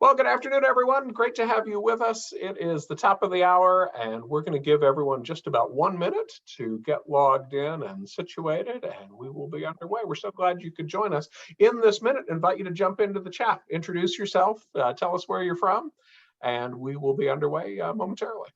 Well, good afternoon, everyone. Great to have you with us. It is the top of the hour, and we're going to give everyone just about 1 minute to get logged in and situated, and we will be underway. We're so glad you could join us. In this minute, invite you to jump into the chat, introduce yourself, tell us where you're from, and we will be underway momentarily.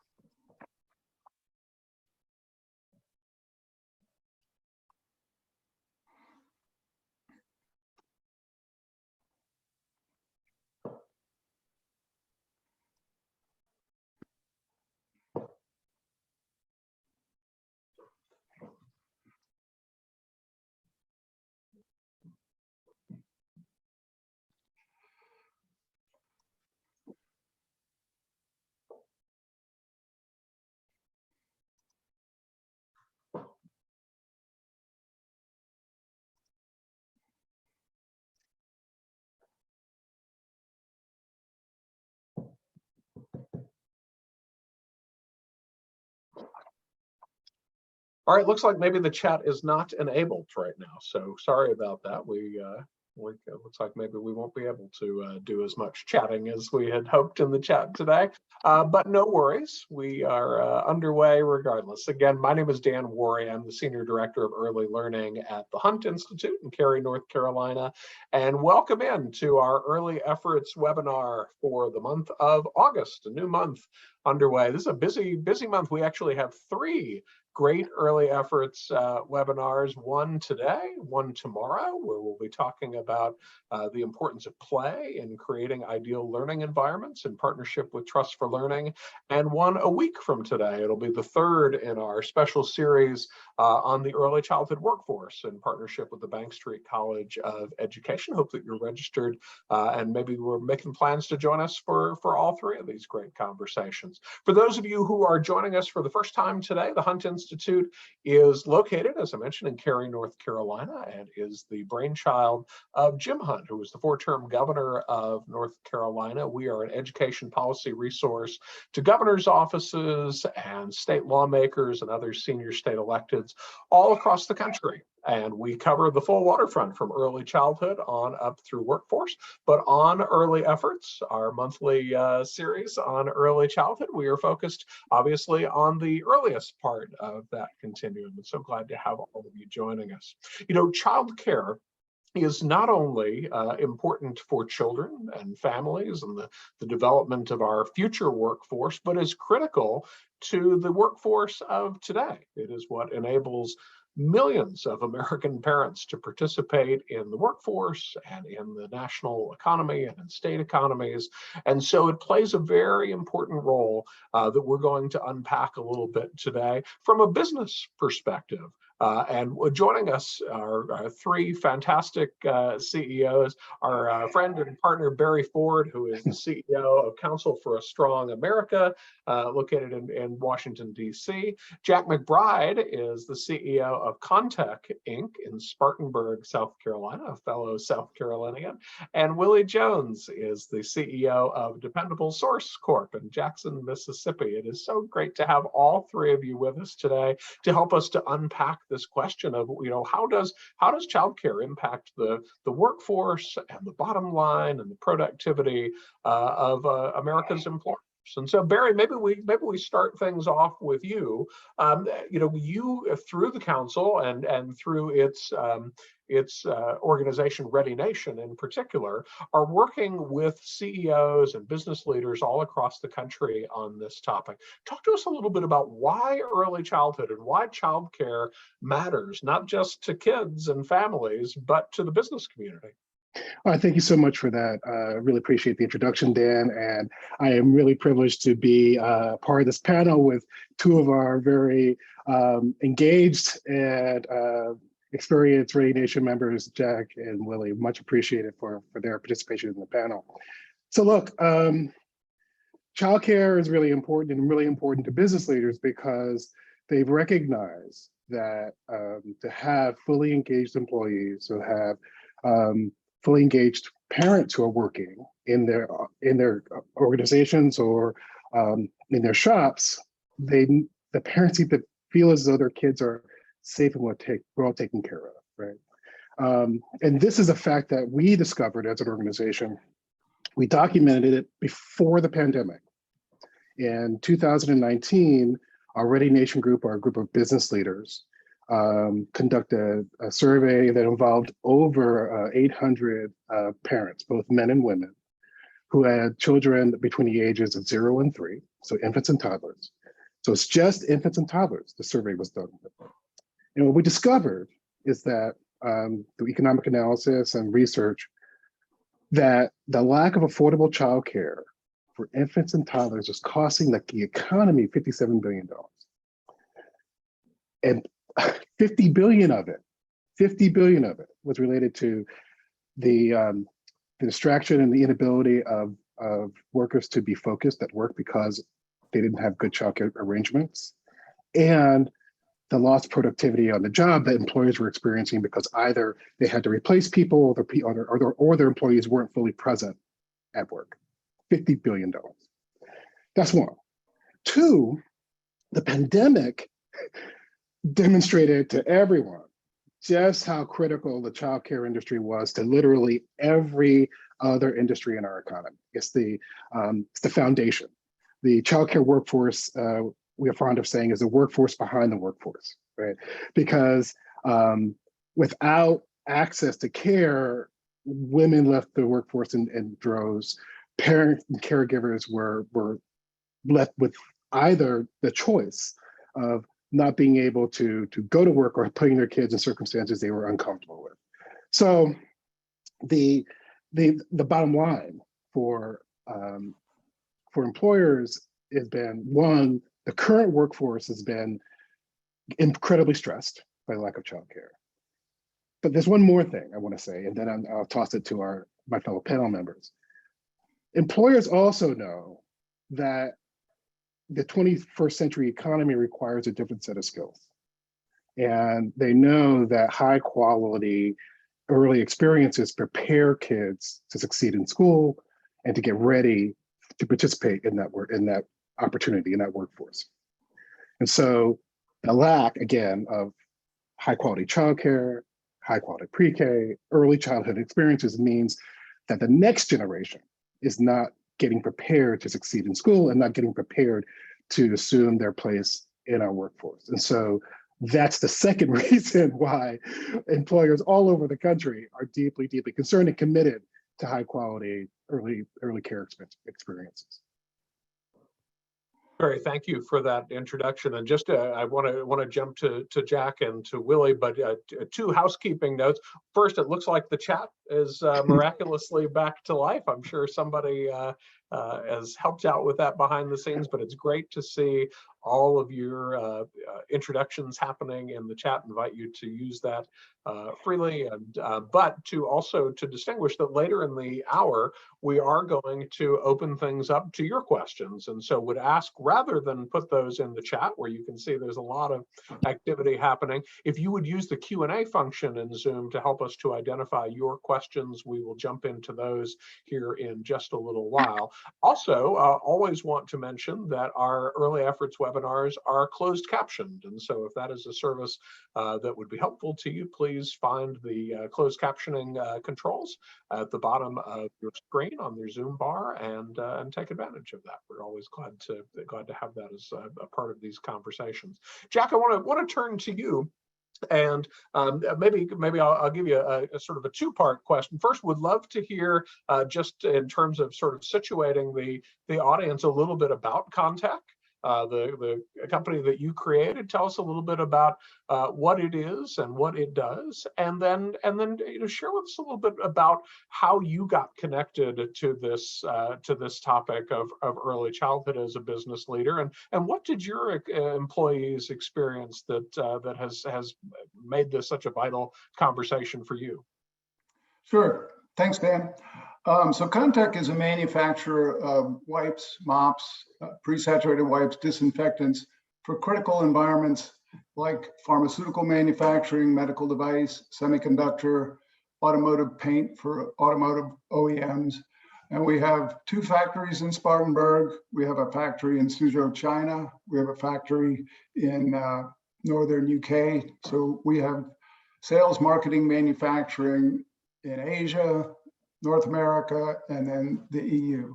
All right, looks like maybe the chat is not enabled right now, so sorry about that. Looks like maybe we won't be able to do as much chatting as we had hoped in the chat today, but no worries. We are underway regardless. Again, my name is Dan Worry. I'm the Senior Director of Early Learning at the Hunt Institute in Cary, North Carolina, and welcome in to our Early Efforts webinar for the month of August, a new month underway. This is a busy month. We actually have 3 great early efforts webinars, one today, one tomorrow, where we'll be talking about the importance of play in creating ideal learning environments in partnership with Trust for Learning, and one a week from today. It'll be the 3rd in our special series on the early childhood workforce in partnership with the Bank Street College of Education. Hope that you're registered and maybe we're making plans to join us for all 3 of these great conversations. For those of you who are joining us for the first time today, the Hunt Institute is located, as I mentioned, in Cary, North Carolina, and is the brainchild of Jim Hunt, who was the 4-term governor of North Carolina. We are an education policy resource to governor's offices and state lawmakers and other senior state electeds all across the country. And we cover the full waterfront from early childhood on up through workforce. But on Early Efforts, our monthly series on early childhood, we are focused obviously on the earliest part of that continuum. I'm so glad to have all of you joining us. You know, childcare is not only important for children and families and the development of our future workforce, but is critical to the workforce of today. It is what enables millions of American parents to participate in the workforce and in the national economy and in state economies. And so it plays a very important role that we're going to unpack a little bit today from a business perspective. And joining us are 3 fantastic CEOs. Our friend and partner, Barry Ford, who is the CEO of Council for a Strong America, located in Washington, D.C. Jack McBride is the CEO of Contech, Inc. in Spartanburg, South Carolina, a fellow South Carolinian. And Willie Jones is the CEO of Dependable Source Corp. in Jackson, Mississippi. It is so great to have all 3 of you with us today to help us to unpack this question of, you know, how does childcare impact the workforce and the bottom line and the productivity of America's employers. And so, Barry, maybe we start things off with you. You know, you through the council and through its organization, Ready Nation in particular, are working with CEOs and business leaders all across the country on this topic. Talk to us a little bit about why early childhood and why childcare matters, not just to kids and families, but to the business community. Thank you so much for that. I really appreciate the introduction, Dan, and I am really privileged to be part of this panel with 2 of our very engaged and experienced Ready Nation members, Jack and Willie. Much appreciated for their participation in the panel. So look, childcare is really important and really important to business leaders because they've recognized that to have fully engaged employees, to have fully engaged parents who are working in their organizations or in their shops, the parents need to feel as though their kids are safe and well taken care of, right? And this is a fact that we discovered as an organization We documented it before the pandemic. In 2019, our Ready Nation group, our group of business leaders, conducted a survey that involved over 800 parents, both men and women, who had children between the ages of 0 and 3, so infants and toddlers. So it's just infants and toddlers the survey was done with. And what we discovered is that through economic analysis and research, that the lack of affordable childcare for infants and toddlers is costing the economy $57 billion. And 50 billion of it was related to the distraction and the inability of workers to be focused at work because they didn't have good childcare arrangements, and the lost productivity on the job that employers were experiencing because either they had to replace people or their employees weren't fully present at work. $50 billion. That's one. Two, the pandemic demonstrated to everyone just how critical the childcare industry was to literally every other industry in our economy. It's the foundation. The childcare workforce, we are fond of saying, is the workforce behind the workforce, right? Because without access to care, women left the workforce in droves. Parents and caregivers were left with either the choice of not being able to go to work or putting their kids in circumstances they were uncomfortable with. So the bottom line for employers has been, one, the current workforce has been incredibly stressed by the lack of childcare. But there's one more thing I want to say, and then I'll toss it to my fellow panel members. Employers also know that the 21st century economy requires a different set of skills. And they know that high quality early experiences prepare kids to succeed in school and to get ready to participate in that opportunity, in that workforce. And so the lack, again, of high quality childcare, high quality pre-K, early childhood experiences means that the next generation is not getting prepared to succeed in school and not getting prepared to assume their place in our workforce. And so that's the second reason why employers all over the country are deeply, deeply concerned and committed to high quality early care experiences. Barry, thank you for that introduction. And just I want to jump to Jack and to Willie, but two housekeeping notes. First, it looks like the chat is miraculously back to life. I'm sure somebody has helped out with that behind the scenes, but it's great to see all of your introductions happening in the chat. Invite you to use that freely, and but to also to distinguish that later in the hour we are going to open things up to your questions, and so would ask, rather than put those in the chat where you can see there's a lot of activity happening, if you would use the Q&A function in Zoom to help us to identify your questions. We will jump into those here in just a little while. Also, always want to mention that our early efforts webinars are closed captioned, and so if that is a service that would be helpful to you, please find the closed captioning controls at the bottom of your screen on your Zoom bar and take advantage of that. We're always glad to have that as a part of these conversations. Jack, I want to turn to you. And maybe I'll give you a sort of a two-part question. First, would love to hear just in terms of sort of situating the audience a little bit about Contact, the company that you created. Tell us a little bit about what it is and what it does, and then share with us a little bit about how you got connected to this topic of early childhood as a business leader, and what did your employees experience that has made this such a vital conversation for you? Sure. Thanks, Dan. So Contact is a manufacturer of wipes, mops, pre-saturated wipes, disinfectants for critical environments like pharmaceutical manufacturing, medical device, semiconductor, automotive paint for automotive OEMs. And we have two factories in Spartanburg. We have a factory in Suzhou, China. We have a factory in northern UK. So we have sales, marketing, manufacturing in Asia, North America, and then the EU.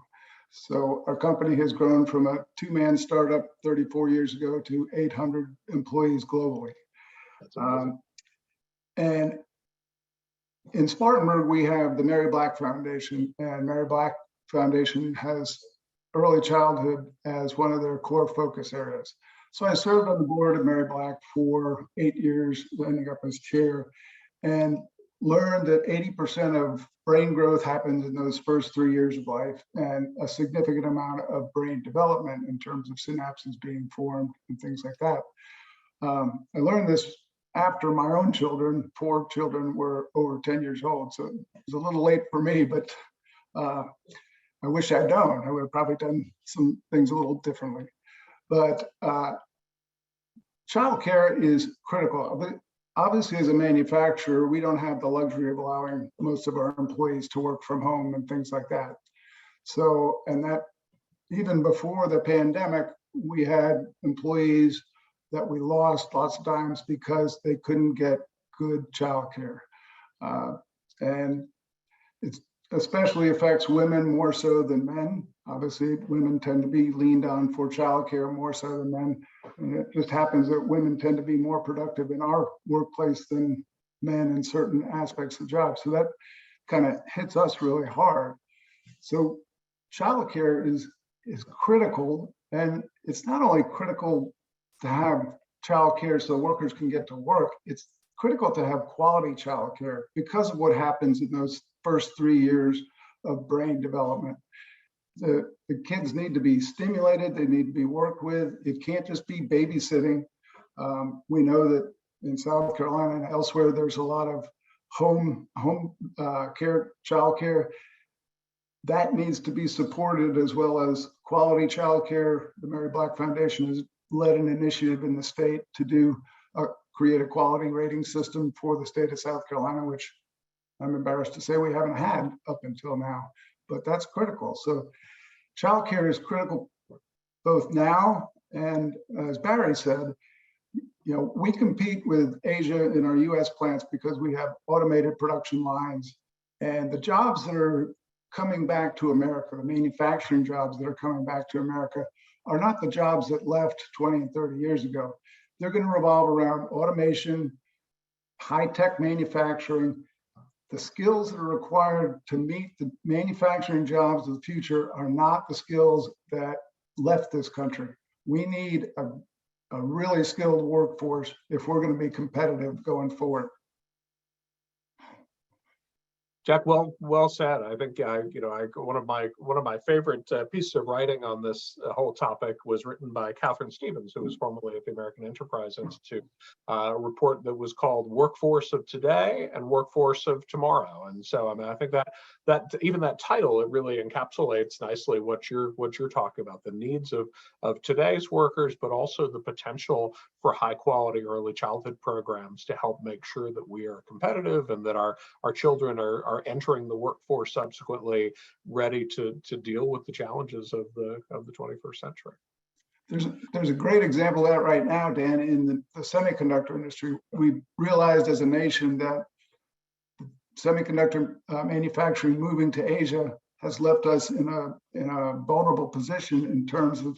So our company has grown from a two-man startup 34 years ago to 800 employees globally. That's amazing. And in Spartanburg, we have the Mary Black Foundation, and Mary Black Foundation has early childhood as one of their core focus areas. So I served on the board of Mary Black for 8 years, ending up as chair, and learned that 80% of brain growth happens in those first 3 years of life, and a significant amount of brain development in terms of synapses being formed and things like that. I learned this after my own children. 4 children were over 10 years old, so it was a little late for me, but I wish I'd known. I would have probably done some things a little differently. But childcare is critical. Obviously, as a manufacturer, we don't have the luxury of allowing most of our employees to work from home and things like that. So, and that even before the pandemic, we had employees that we lost lots of times because they couldn't get good childcare. And it especially affects women more so than men. Obviously, women tend to be leaned on for childcare more so than men. And it just happens that women tend to be more productive in our workplace than men in certain aspects of the job. So that kind of hits us really hard. So childcare is critical, and it's not only critical to have childcare so workers can get to work, it's critical to have quality childcare because of what happens in those first 3 years of brain development. The kids need to be stimulated, they need to be worked with. It can't just be babysitting. We know that in South Carolina and elsewhere, there's a lot of home care, childcare. That needs to be supported, as well as quality childcare. The Mary Black Foundation has led an initiative in the state to create a quality rating system for the state of South Carolina, which I'm embarrassed to say we haven't had up until now, but that's critical. So childcare is critical both now and, as Barry said, we compete with Asia in our US plants because we have automated production lines, and the jobs that are coming back to America, the manufacturing jobs that are coming back to America, are not the jobs that left 20 and 30 years ago. They're going to revolve around automation, high-tech manufacturing. The skills that are required to meet the manufacturing jobs of the future are not the skills that left this country. We need a really skilled workforce if we're going to be competitive going forward. Jack, well said. I think one of my favorite pieces of writing on this whole topic was written by Catherine Stevens, who was formerly at the American Enterprise Institute, a report that was called "Workforce of Today and Workforce of Tomorrow." And so, I mean, I think that even that title, it really encapsulates nicely what you're talking about: the needs of today's workers, but also the potential for high quality early childhood programs to help make sure that we are competitive and that our children are entering the workforce subsequently ready to deal with the challenges of the 21st century. There's a great example of that right now, Dan, in the semiconductor industry. We realized as a nation that semiconductor manufacturing moving to Asia has left us in a vulnerable position in terms of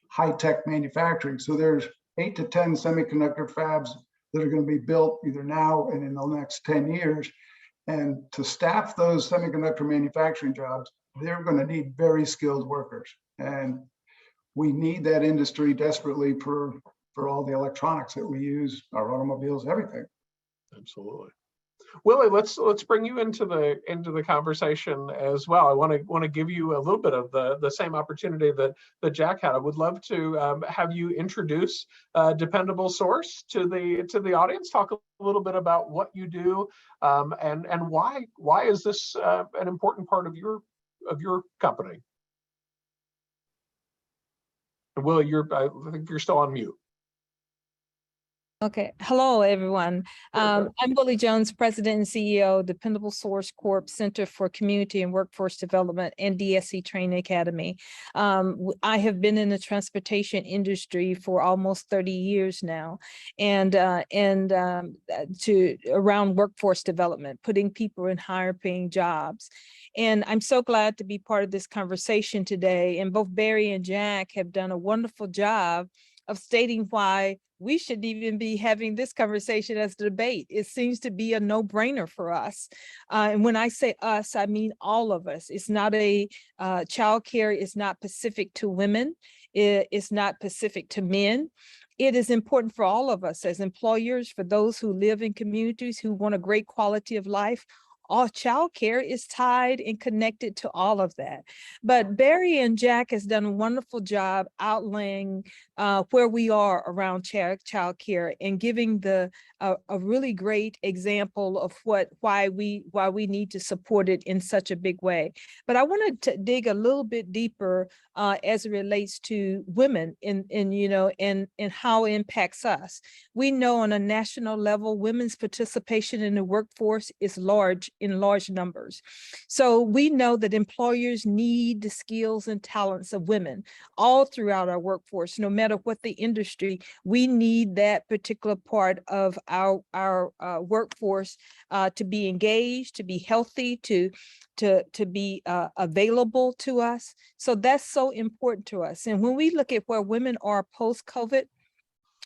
high-tech manufacturing. So there's 8 to 10 semiconductor fabs that are going to be built either now and in the next 10 years. And to staff those semiconductor manufacturing jobs, they're going to need very skilled workers. And we need that industry desperately for all the electronics that we use, our automobiles, everything. Absolutely. Willie, let's bring you into the conversation as well. I want to give you a little bit of the same opportunity that Jack had. I would love to have you introduce Dependable Source to the audience. Talk a little bit about what you do and why is this an important part of your company. And Willie, I think you're still on mute. Okay. Hello, everyone. Sure. I'm Willie Jones, President and CEO, Dependable Source Corp Center for Community and Workforce Development and DSC Training Academy. I have been in the transportation industry for almost 30 years now, and to around workforce development, putting people in higher paying jobs. And I'm so glad to be part of this conversation today. And both Barry and Jack have done a wonderful job of stating why we should even be having this conversation as a debate. It seems to be a no-brainer for us. And when I say us, I mean all of us. It's not childcare is not specific to women. It's not specific to men. It is important for all of us as employers, for those who live in communities who want a great quality of life. All childcare is tied and connected to all of that. But Barry and Jack has done a wonderful job outlining where we are around childcare and giving a really great example of why we need to support it in such a big way. But I wanted to dig a little bit deeper as it relates to women and how it impacts us. We know on a national level, women's participation in the workforce is in large numbers. So we know that employers need the skills and talents of women all throughout our workforce, no matter what the industry. We need that particular part of our workforce to be engaged, to be healthy, to be available to us. So that's so important to us. And when we look at where women are post-COVID,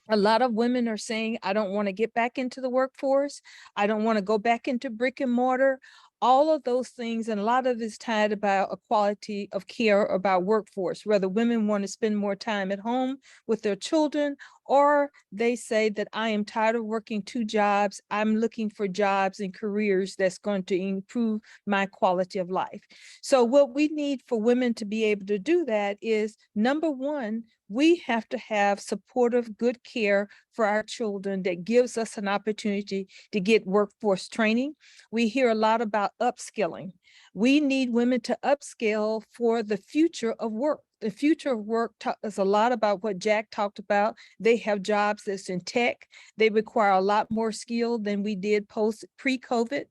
a lot of women are saying, I don't want to get back into the workforce. I don't want to go back into brick and mortar. All of those things, and a lot of it's tied about a quality of care about workforce, whether women want to spend more time at home with their children, or they say that I am tired of working 2 jobs. I'm looking for jobs and careers that's going to improve my quality of life. So what we need for women to be able to do that is, number one, we have to have supportive, good care for our children that gives us an opportunity to get workforce training. We hear a lot about upskilling. We need women to upskill for the future of work. The future of work is a lot about what Jack talked about. They have jobs that's in tech. They require a lot more skill than we did pre-COVID.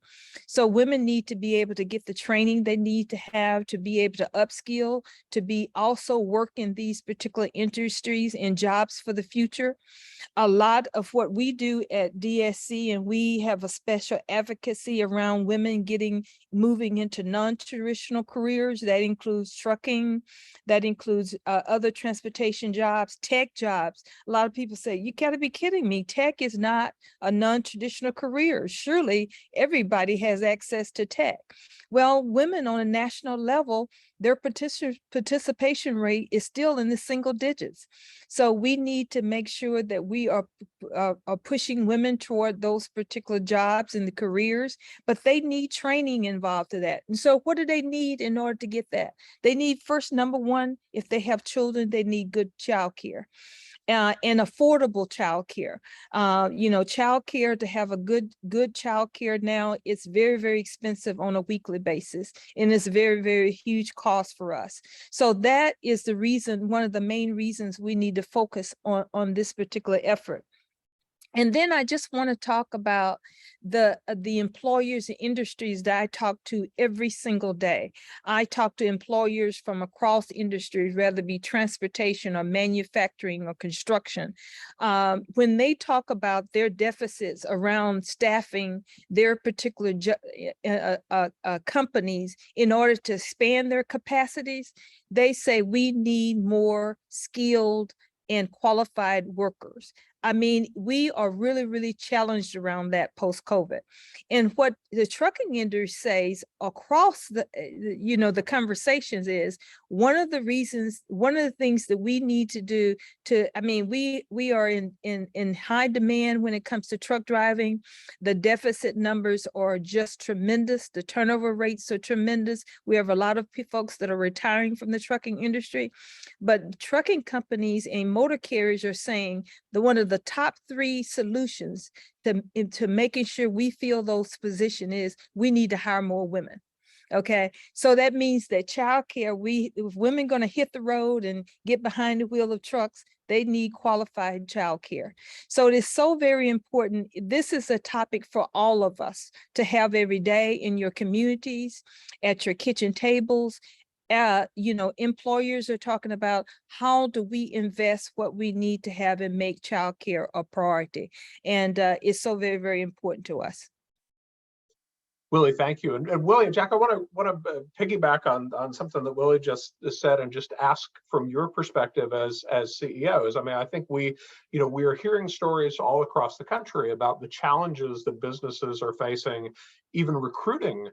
So women need to be able to get the training they need to have to be able to upskill, to be also work in these particular industries and jobs for the future. A lot of what we do at DSC, and we have a special advocacy around women moving into non-traditional careers. That includes trucking, that includes other transportation jobs, tech jobs. A lot of people say, you gotta be kidding me. Tech is not a non-traditional career. Surely everybody has access to tech. Well, women on a national level, their participation rate is still in the single digits. So we need to make sure that we are pushing women toward those particular jobs and the careers, but they need training involved to that. And so what do they need in order to get that? They need first, number one, if they have children, they need good childcare. And affordable childcare. Childcare, to have a good childcare now, it's very, very expensive on a weekly basis, and it's very, very huge cost for us. So that is the reason, one of the main reasons we need to focus on this particular effort. And then I just want to talk about the employers and industries that I talk to every single day. I talk to employers from across industries, whether it be transportation or manufacturing or construction. When they talk about their deficits around staffing their particular companies in order to expand their capacities, they say we need more skilled and qualified workers. I mean, we are really, really challenged around that post-COVID. And what the trucking industry says across the conversations is, one of the things that we need to do we are in high demand when it comes to truck driving. The deficit numbers are just tremendous. The turnover rates are tremendous. We have a lot of folks that are retiring from the trucking industry, but trucking companies and motor carriers are saying one of the top 3 solutions to making sure we fill those positions is we need to hire more women. Okay, so that means that childcare, if women gonna hit the road and get behind the wheel of trucks, they need qualified childcare. So it is so very important. This is a topic for all of us to have every day in your communities, at your kitchen tables. You know, employers are talking about how do we invest what we need to have and make childcare a priority. And it's so very, very important to us. Willie, thank you. And Willie and Jack, I want to piggyback on something that Willie just said and just ask from your perspective as CEOs. I mean, I think we are hearing stories all across the country about the challenges that businesses are facing, even recruiting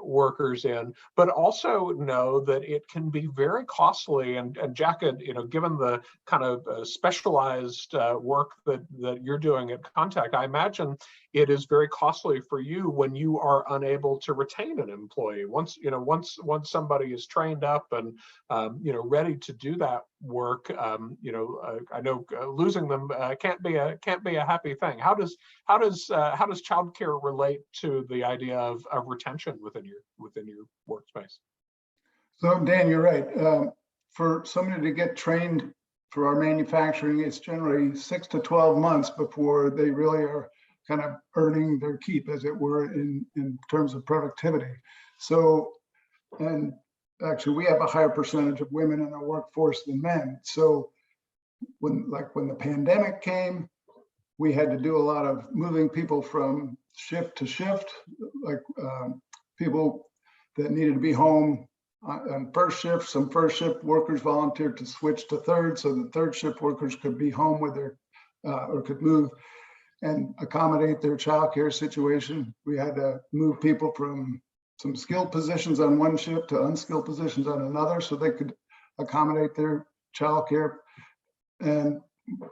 workers in, but also know that it can be very costly. And Jack, given the kind of specialized work that you're doing at Contact, I imagine it is very costly for you when you are unable to retain an employee. Once somebody is trained up and ready to do that work, I know losing them can't be a happy thing. How does childcare relate to the idea of retention within your workspace? So Dan, you're right. For somebody to get trained for our manufacturing, it's generally 6 to 12 months before they really are kind of earning their keep, as it were, in terms of productivity. So, and actually we have a higher percentage of women in our workforce than men. So when the pandemic came, we had to do a lot of moving people from shift to shift, like people that needed to be home on first shift. Some first shift workers volunteered to switch to third, so the third shift workers could be home with their, or could move and accommodate their childcare situation. We had to move people from some skilled positions on one shift to unskilled positions on another, so they could accommodate their childcare. And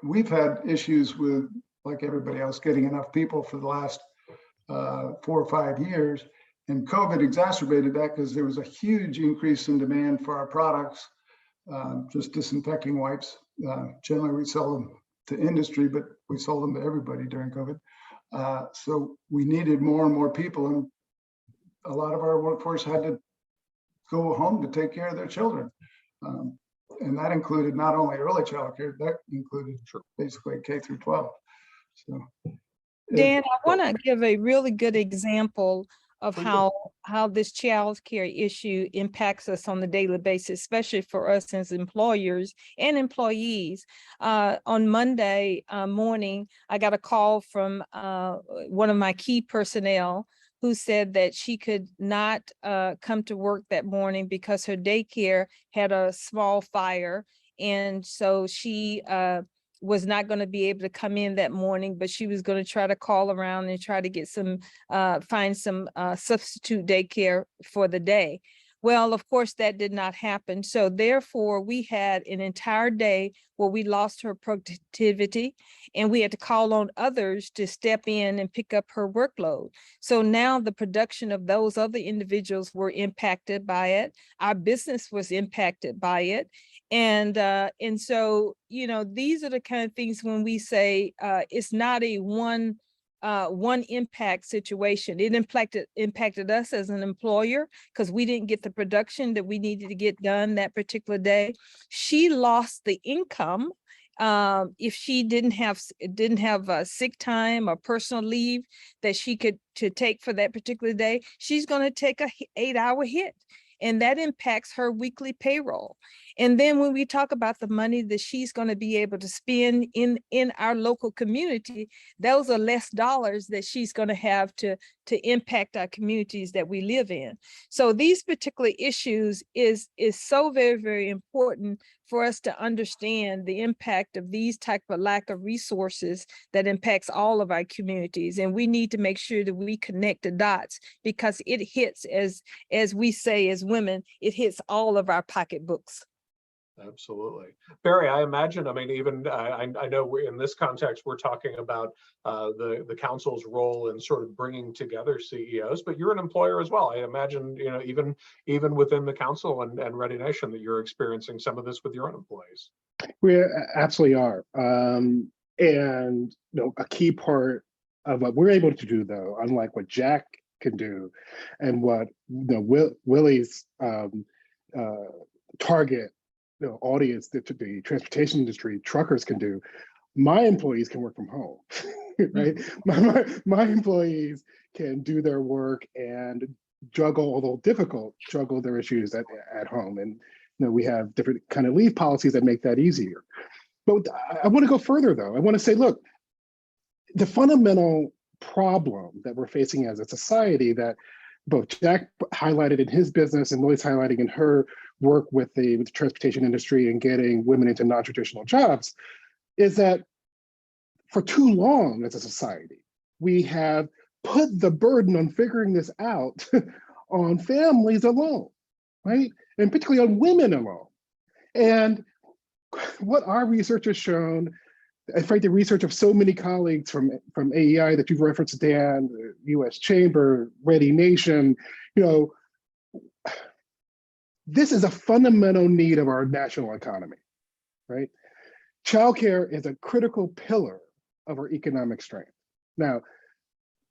we've had issues with, like everybody else, getting enough people for the last 4 or 5 years. And COVID exacerbated that because there was a huge increase in demand for our products, just disinfecting wipes. Generally, we sell them to industry, but we sold them to everybody during COVID. So we needed more and more people, and a lot of our workforce had to go home to take care of their children. And that included not only early childcare, that included basically K through 12. So, Dan, I want to give a really good example of how this child care issue impacts us on a daily basis, especially for us as employers and employees. On Monday morning, I got a call from one of my key personnel who said that she could not come to work that morning because her daycare had a small fire. And so she was not going to be able to come in that morning, but she was going to try to call around and try to get find some substitute daycare for the day. Well, of course, that did not happen. So therefore, we had an entire day where we lost her productivity, and we had to call on others to step in and pick up her workload. So now the production of those other individuals were impacted by it. Our business was impacted by it. And so, these are the kind of things when we say it's not a one impact situation. It impacted us as an employer because we didn't get the production that we needed to get done that particular day. She lost the income if she didn't have sick time or personal leave that she could take for that particular day. She's going to take a 8-hour hit. And that impacts her weekly payroll. And then when we talk about the money that she's going to be able to spend in our local community, those are less dollars that she's going to have to impact our communities that we live in. So these particular issues is so very, very important for us to understand the impact of these type of lack of resources that impacts all of our communities. And we need to make sure that we connect the dots, because it hits, as we say as women, it hits all of our pocketbooks. Absolutely. Barry, I imagine, I mean, even I know in this context, we're talking about the council's role in sort of bringing together CEOs, but you're an employer as well. I imagine, even within the council and Ready Nation, that you're experiencing some of this with your own employees. We absolutely are. And a key part of what we're able to do, though, unlike what Jack can do, and what Willie's target audience, the transportation industry, truckers can do, my employees can work from home, right? My employees can do their work and juggle, although difficult, juggle their issues at home. And we have different kind of leave policies that make that easier. But I want to go further though. I want to say, look, the fundamental problem that we're facing as a society that both Jack highlighted in his business and Lloyd's highlighting in her work with the transportation industry and getting women into non-traditional jobs is that for too long as a society, we have put the burden on figuring this out on families alone, right? And particularly on women alone. And what our research has shown, in fact, the research of so many colleagues from AEI that you've referenced, Dan, the US Chamber, Ready Nation, this is a fundamental need of our national economy, right? Childcare is a critical pillar of our economic strength. Now,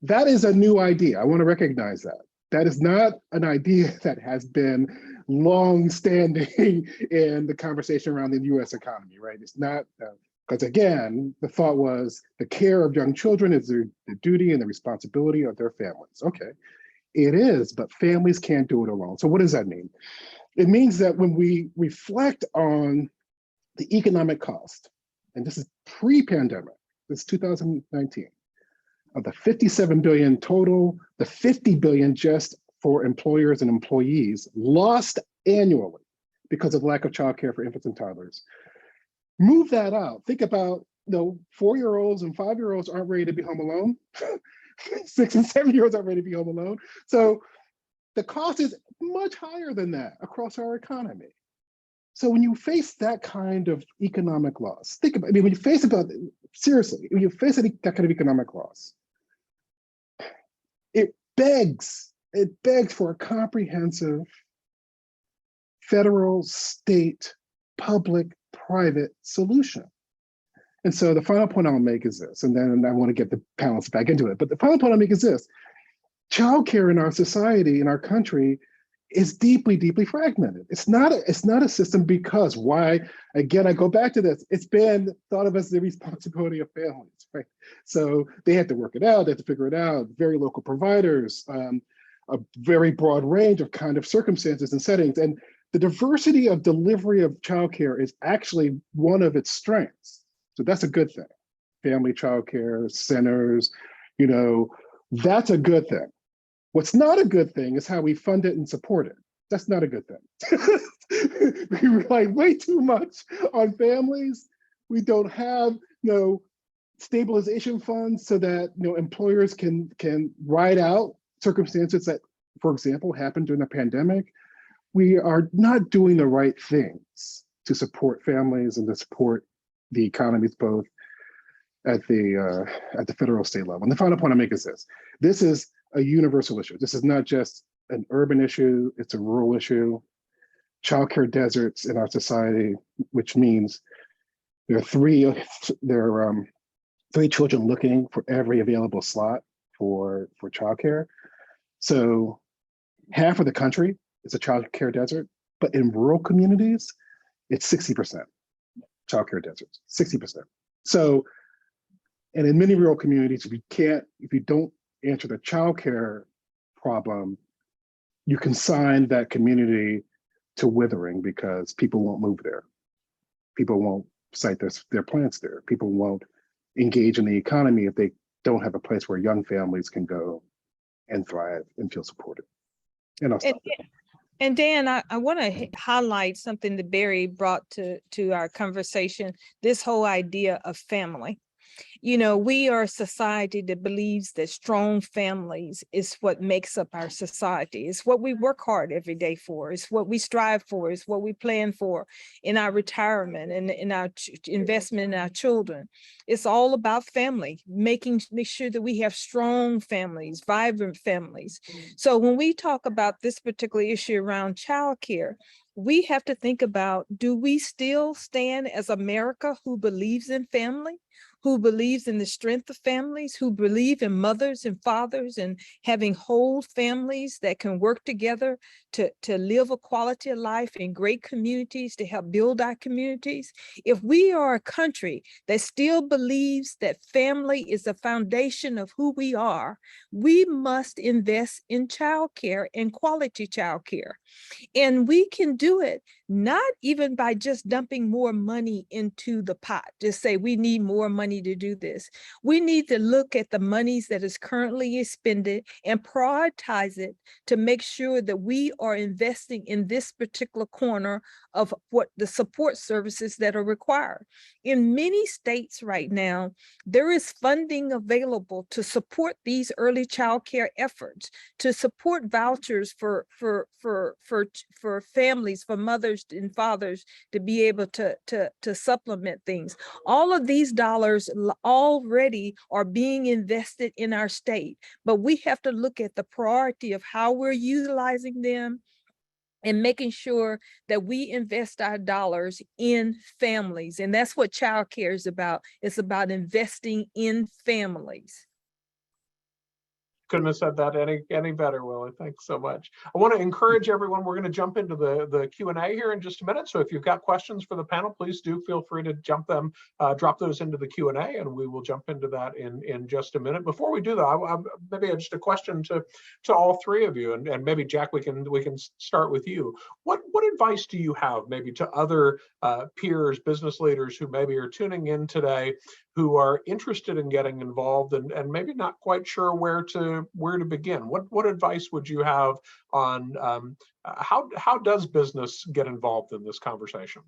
that is a new idea. I want to recognize that. That is not an idea that has been long-standing in the conversation around the US economy, right? It's not, because again, the thought was the care of young children is the duty and the responsibility of their families. Okay, it is, but families can't do it alone. So what does that mean? It means that when we reflect on the economic cost, and this is pre-pandemic, this is 2019, of the 57 billion total, the 50 billion just for employers and employees lost annually because of lack of childcare for infants and toddlers. Move that out. Think about 4-year-olds and 5-year-olds aren't ready to be home alone. 6 and 7-year-olds aren't ready to be home alone. So the cost is much higher than that across our economy. So when you face that kind of economic loss, think about, when you face seriously, when you face that kind of economic loss, it begs for a comprehensive federal, state, public, private solution. And so the final point I'll make is this, and then I want to get the panelists back into it, but the final point I'll make is this: childcare in our society, in our country, is deeply, deeply fragmented. It's not a system because why, again, I go back to this, it's been thought of as the responsibility of families, right? So they had to work it out, they had to figure it out, very local providers, a very broad range of kind of circumstances and settings. And the diversity of delivery of childcare is actually one of its strengths. So that's a good thing. Family childcare centers, that's a good thing. What's not a good thing is how we fund it and support it. That's not a good thing. We rely way too much on families. We don't have stabilization funds so that employers can ride out circumstances that, for example, happened during the pandemic. We are not doing the right things to support families and to support the economies both at the federal state level. And the final point I make is this: this is a universal issue. This is not just an urban issue, it's a rural issue. Childcare deserts in our society, which means there are three children looking for every available slot for childcare. So half of the country is a childcare desert, but in rural communities, it's 60% childcare deserts, 60%. So, and in many rural communities, if you don't answer the childcare problem, you consign that community to withering because people won't move there. People won't site their plants there. People won't engage in the economy if they don't have a place where young families can go and thrive and feel supported. And I'll stop there. And Dan, I want to highlight something that Barry brought to our conversation, this whole idea of family. We are a society that believes that strong families is what makes up our society. It's what we work hard every day for. It's what we strive for. It's what we plan for in our retirement and in our investment in our children. It's all about family, make sure that we have strong families, vibrant families. So when we talk about this particular issue around childcare, we have to think about, do we still stand as America who believes in family, who believes in the strength of families, who believe in mothers and fathers and having whole families that can work together to live a quality of life in great communities to help build our communities. If we are a country that still believes that family is the foundation of who we are, we must invest in childcare and quality childcare. And we can do it not even by just dumping more money into the pot, just say we need more money to do this. We need to look at the monies that is currently expended and prioritize it to make sure that we are investing in this particular corner of what the support services that are required. In many states right now, there is funding available to support these early child care efforts, to support vouchers for families, for mothers and fathers to be able to supplement things. All of these dollars already are being invested in our state, but we have to look at the priority of how we're utilizing them and making sure that we invest our dollars in families. And that's what child care is about. It's about investing in families. Couldn't have said that any better, Willie. Thanks so much. I want to encourage everyone. We're going to jump into the Q&A here in just a minute. So if you've got questions for the panel, please do feel free to drop those into the Q&A, and we will jump into that in just a minute. Before we do that, maybe just a question to all three of you, and maybe Jack, we can start with you. What advice do you have maybe to other peers, business leaders who maybe are tuning in today, who are interested in getting involved and maybe not quite sure where to begin? What advice would you have on how does business get involved in this conversation?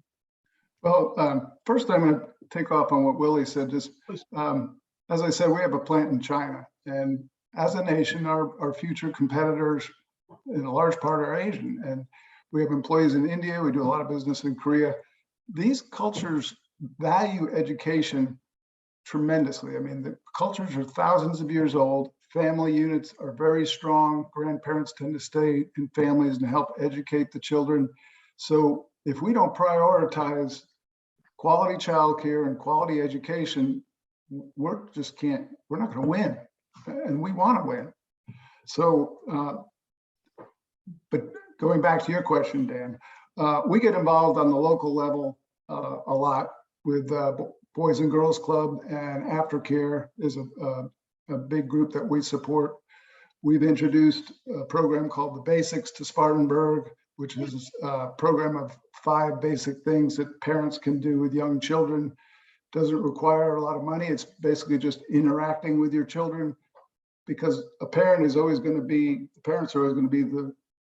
Well, first I'm going to take off on what Willie said. Just as I said, we have a plant in China, and as a nation, our future competitors in a large part are Asian, and we have employees in India. We do a lot of business in Korea. These cultures value education tremendously. I mean, the cultures are thousands of years old. Family units are very strong. Grandparents tend to stay in families and help educate the children. So if we don't prioritize quality childcare and quality education, we're not going to win, and we want to win. So, but going back to your question, Dan, we get involved on the local level a lot with Boys and Girls Club, and Aftercare is a big group that we support. We've introduced a program called The Basics to Spartanburg, which is a program of 5 basic things that parents can do with young children. Doesn't require a lot of money. It's basically just interacting with your children, because parents are always going to be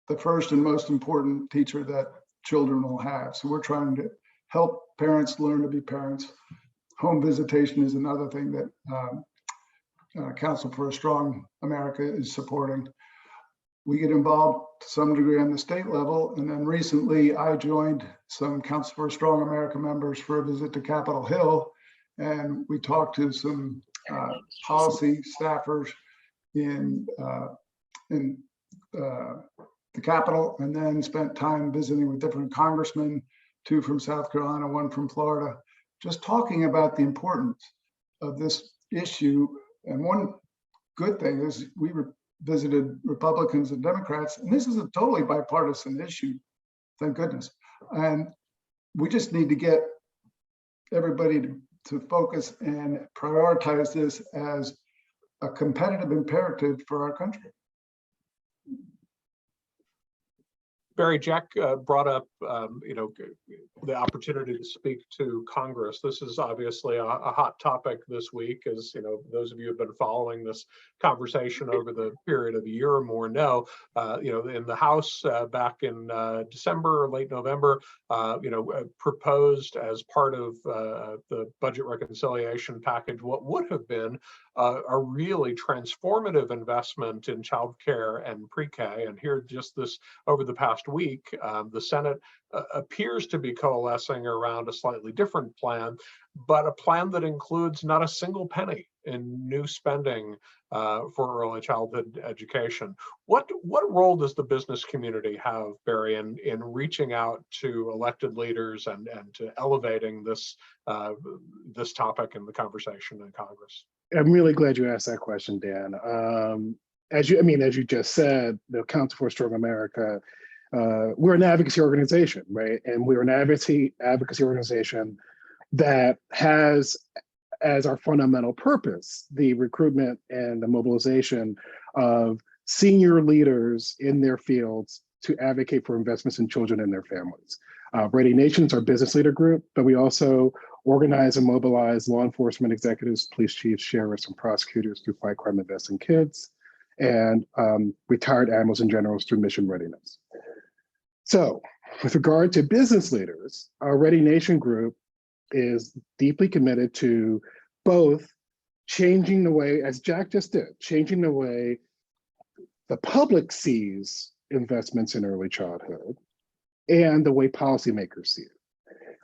the first and most important teacher that children will have. So we're trying to help parents learn to be parents. Home visitation is another thing that Council for a Strong America is supporting. We get involved to some degree on the state level, and then recently I joined some Council for a Strong America members for a visit to Capitol Hill, and we talked to some policy staffers in the Capitol, and then spent time visiting with different congressmen, 2 from South Carolina, 1 from Florida, just talking about the importance of this issue. And one good thing is we visited Republicans and Democrats, and this is a totally bipartisan issue, thank goodness. And we just need to get everybody to focus and prioritize this as a competitive imperative for our country. Barry, Jack brought up, the opportunity to speak to Congress. This is obviously a hot topic this week, as those of you who have been following this conversation over the period of a year or more know. In the House back in December or late November, proposed as part of the budget reconciliation package what would have been a really transformative investment in childcare and pre-K. And here, just this over the past week, the Senate appears to be coalescing around a slightly different plan, but a plan that includes not a single penny new spending for early childhood education. What role does the business community have, Barry, in reaching out to elected leaders and to elevating this this topic in the conversation in Congress? I'm really glad you asked that question, Dan. As you just said, the Council for a Strong America, we're an advocacy organization, right? And we're an advocacy organization that has as our fundamental purpose the recruitment and the mobilization of senior leaders in their fields to advocate for investments in children and their families. Ready Nation's our business leader group, but we also organize and mobilize law enforcement executives, police chiefs, sheriffs, and prosecutors through Fight Crime, Invest in Kids, and retired admirals and generals through mission readiness. So with regard to business leaders, our Ready Nation group is deeply committed to both changing the way, as Jack just did, changing the way the public sees investments in early childhood and the way policymakers see it.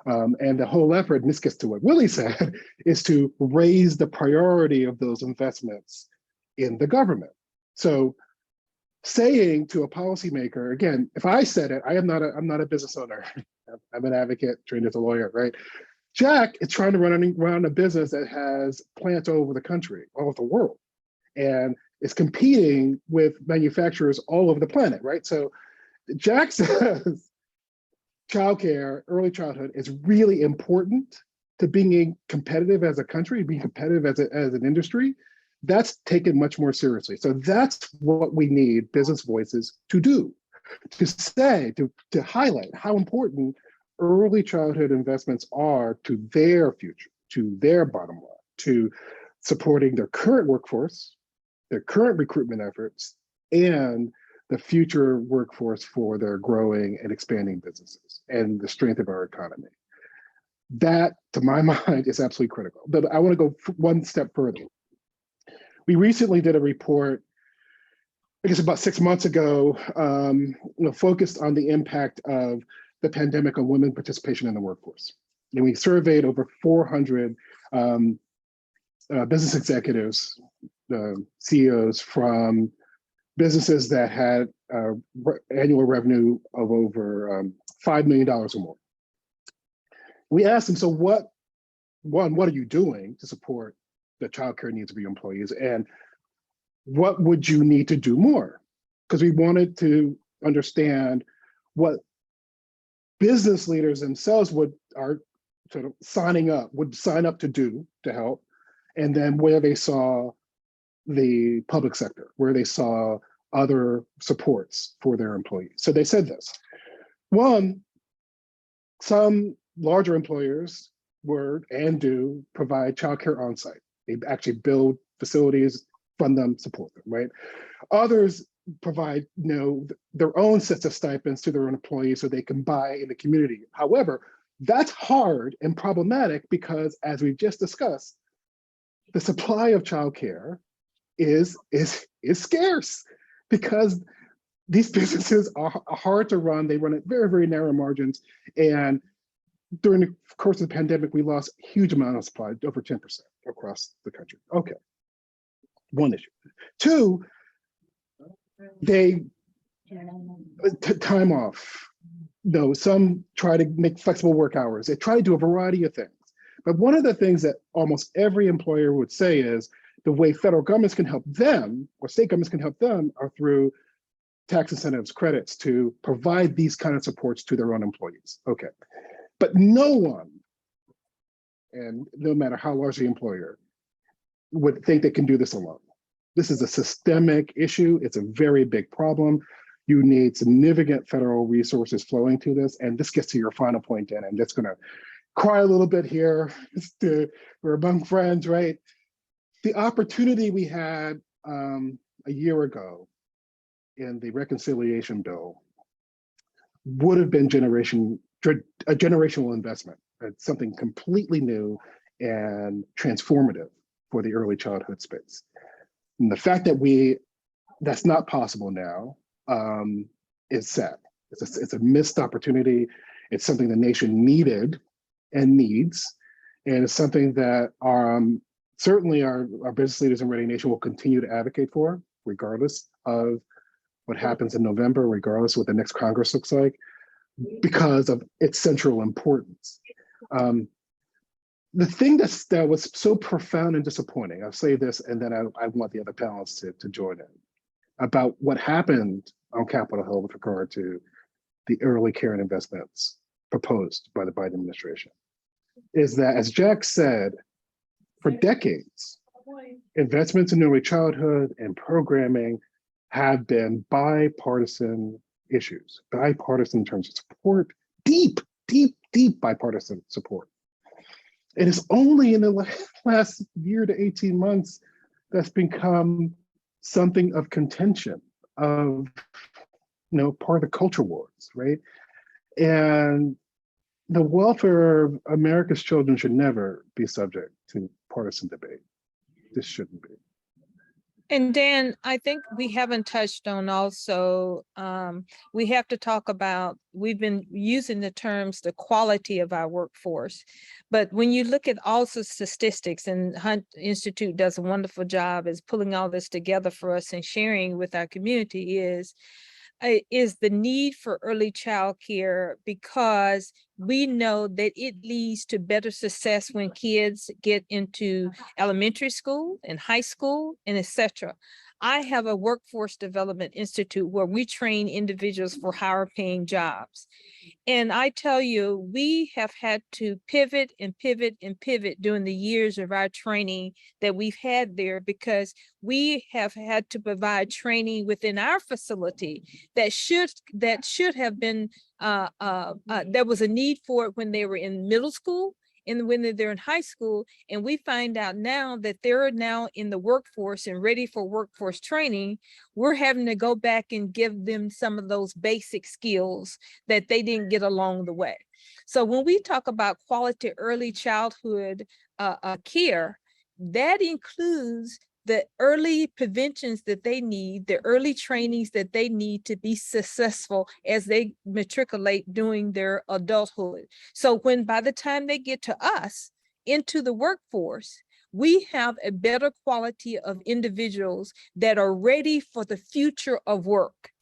And the whole effort, and this gets to what Willie said, is to raise the priority of those investments in the government. So saying to a policymaker, again, if I said it, I'm not a business owner. I'm an advocate trained as a lawyer, right? Jack is trying to run a business that has plants all over the country, all over the world, and is competing with manufacturers all over the planet, right? So Jack says childcare, early childhood is really important to being competitive as a country, being competitive as an industry. That's taken much more seriously. So that's what we need business voices to do, to say, to highlight how important early childhood investments are to their future, to their bottom line, to supporting their current workforce, their current recruitment efforts, and the future workforce for their growing and expanding businesses and the strength of our economy. That, to my mind, is absolutely critical. But I want to go one step further. We recently did a report, I guess about 6 months ago, focused on the impact of the pandemic on women participation in the workforce. And we surveyed over 400 business executives, CEOs from businesses that had annual revenue of over $5 million or more. We asked them, so what are you doing to support the childcare needs of your employees? And what would you need to do more? Because we wanted to understand what business leaders themselves would sign up to do to help, and then where they saw the public sector, where they saw other supports for their employees. So they said this. One, some larger employers do provide childcare on site. They actually build facilities, fund them, support them, right? Others provide their own sets of stipends to their own employees so they can buy in the community. However, that's hard and problematic because, as we've just discussed, the supply of childcare is scarce because these businesses are hard to run. They run at very, very narrow margins. And during the course of the pandemic, we lost a huge amount of supply, over 10% across the country. Okay, one issue. Two, they time off. No, some try to make flexible work hours. They try to do a variety of things. But one of the things that almost every employer would say is the way federal governments can help them, or state governments can help them, are through tax incentives, credits to provide these kind of supports to their own employees. Okay, but no one, and no matter how large the employer, would think they can do this alone. This is a systemic issue. It's a very big problem. You need significant federal resources flowing to this. And this gets to your final point, Dan. I'm just gonna cry a little bit here. We're among friends, right? The opportunity we had a year ago in the reconciliation bill would have been a generational investment. It's something completely new and transformative for the early childhood space. And the fact that that's not possible now is sad. It's a missed opportunity. It's something the nation needed and needs. And it's something that certainly our business leaders in Ready Nation will continue to advocate for, regardless of what happens in November, regardless of what the next Congress looks like, because of its central importance. The thing that was so profound and disappointing, I'll say this, and then I want the other panelists to join in, about what happened on Capitol Hill with regard to the early care and investments proposed by the Biden administration, is that, as Jack said, for decades, investments in early childhood and programming have been bipartisan issues, bipartisan in terms of support, deep bipartisan support. It is only in the last year to 18 months that's become something of contention, of, part of the culture wars, right? And the welfare of America's children should never be subject to partisan debate. This shouldn't be. And Dan, I think we haven't touched on also, we have to talk about, we've been using the terms, the quality of our workforce. But when you look at also statistics, and Hunt Institute does a wonderful job is pulling all this together for us and sharing with our community, is the need for early child care, because we know that it leads to better success when kids get into elementary school and high school and etc. I have a workforce development institute where we train individuals for higher paying jobs. And I tell you, we have had to pivot and pivot and pivot during the years of our training that we've had there, because we have had to provide training within our facility that should have been, there was a need for it when they were in middle school and when they're in high school. And we find out now that they're now in the workforce and ready for workforce training. We're having to go back and give them some of those basic skills that they didn't get along the way. So when we talk about quality early childhood care, that includes the early preventions that they need, the early trainings that they need to be successful as they matriculate during their adulthood. So when by the time they get to us into the workforce, we have a better quality of individuals that are ready for the future of work.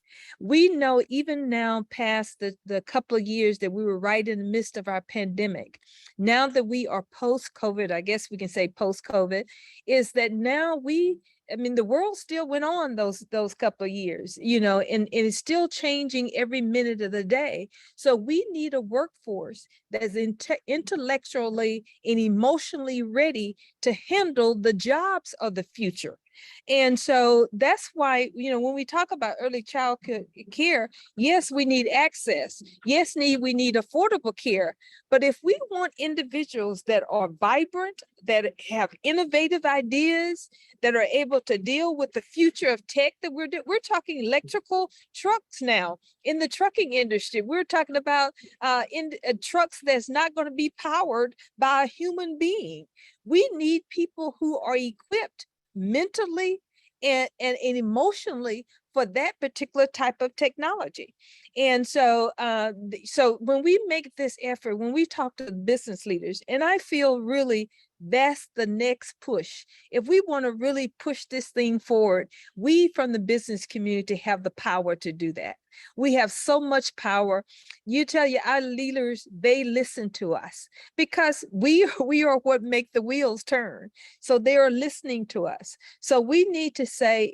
We know even now past the couple of years that we were right in the midst of our pandemic, now that we are post-COVID, I guess we can say post-COVID, is that now the world still went on those couple of years, and it's still changing every minute of the day. So we need a workforce that is intellectually and emotionally ready to handle the jobs of the future. And so that's why, when we talk about early child care, yes, we need access. Yes, we need affordable care. But if we want individuals that are vibrant, that have innovative ideas, that are able to deal with the future of tech that we're talking electrical trucks now in the trucking industry. We're talking about trucks that's not going to be powered by a human being. We need people who are equipped mentally and emotionally for that particular type of technology. And so so when we make this effort, when we talk to business leaders, and I feel really that's the next push. If we want to really push this thing forward, we from the business community have the power to do that. We have so much power. Our leaders, they listen to us because we are what make the wheels turn. So they are listening to us. So we need to say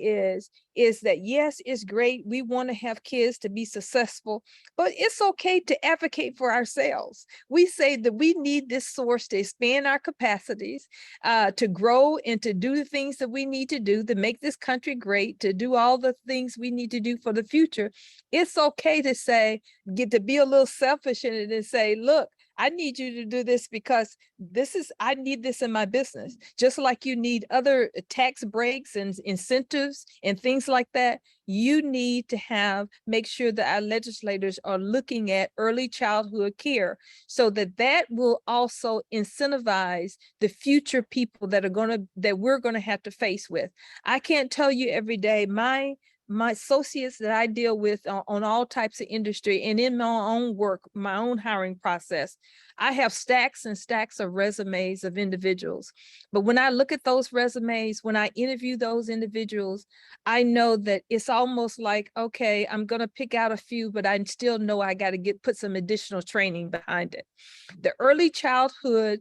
is that, yes, it's great. We want to have kids to be successful, but it's okay to advocate for ourselves. We say that we need this source to expand our capacities, to grow and to do the things that we need to do to make this country great, to do all the things we need to do for the future. It's okay to say, get to be a little selfish in it and say, look, I need you to do this because I need this in my business. Just like you need other tax breaks and incentives and things like that, you need to make sure that our legislators are looking at early childhood care so that will also incentivize the future people that we're going to have to face with. I can't tell you every day, my my associates that I deal with on all types of industry and in my own work, my own hiring process, I have stacks and stacks of resumes of individuals. But when I look at those resumes, when I interview those individuals, I know that it's almost like, okay, I'm going to pick out a few, but I still know I got to put some additional training behind it. The early childhood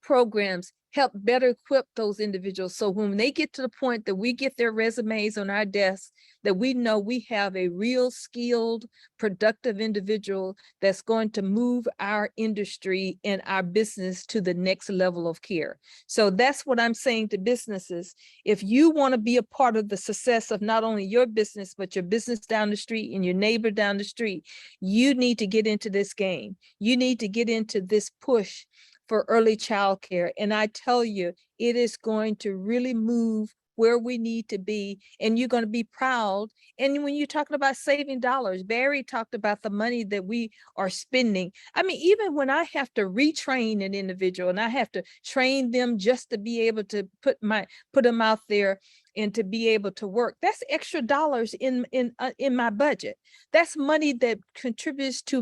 programs help better equip those individuals. So when they get to the point that we get their resumes on our desks, that we know we have a real skilled, productive individual that's going to move our industry and our business to the next level of care. So that's what I'm saying to businesses. If you want to be a part of the success of not only your business, but your business down the street and your neighbor down the street, you need to get into this game. You need to get into this push for early child care. And I tell you, it is going to really move where we need to be, and you're going to be proud. And when you're talking about saving dollars, Barry talked about the money that we are spending. I mean, even when I have to retrain an individual and I have to train them just to be able to put them out there and to be able to work, that's extra dollars in my budget. That's money that contributes to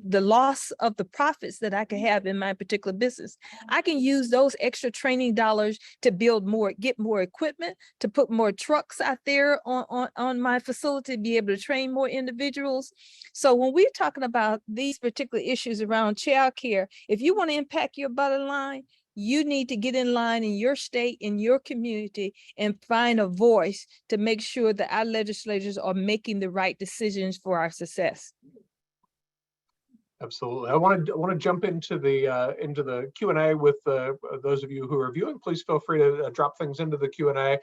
the loss of the profits that I can have in my particular business. I can use those extra training dollars to get more equipment, to put more trucks out there on my facility, be able to train more individuals. So when we're talking about these particular issues around child care, if you want to impact your bottom line, you need to get in line in your state, in your community, and find a voice to make sure that our legislators are making the right decisions for our success. Absolutely. I want to jump into the Q&A with those of you who are viewing. Please feel free to drop things into the Q&A.